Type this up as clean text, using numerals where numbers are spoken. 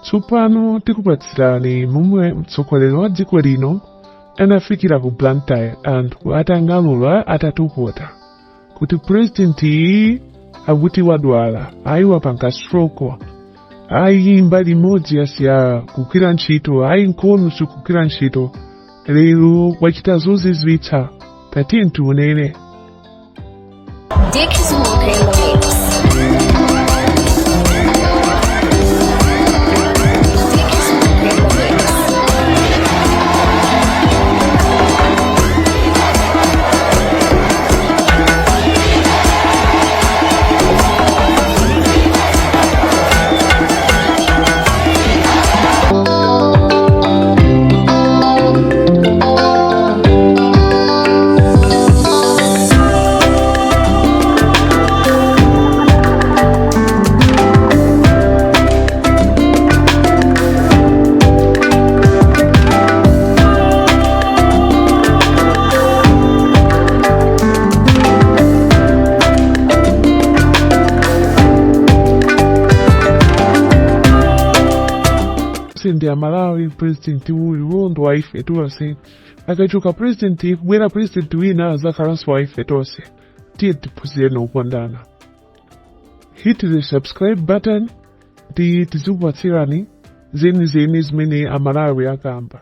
Tsopano tikupatsirani momwe mtsogoleri wa dziko lino anafikira ku Blantyre anthu atangalula atatupota kuti purezidenti akuti wadwala, ayi wapanga stroke, ayi mbali imodzi yasiya kugwira ntchito, ayi nkono sikugwira ntchito, lero wachita zozizwitsa. Tatiye tiunene. Ndi Malawi president uyu ndo wa ife tonse, akachoka president kubwera president wina azakhalanso wa ife tonse. Tiye tiphunzire nokondana. Hit the subscribe button ndi tizikupatsirani zeni zimene Amalawi akamba.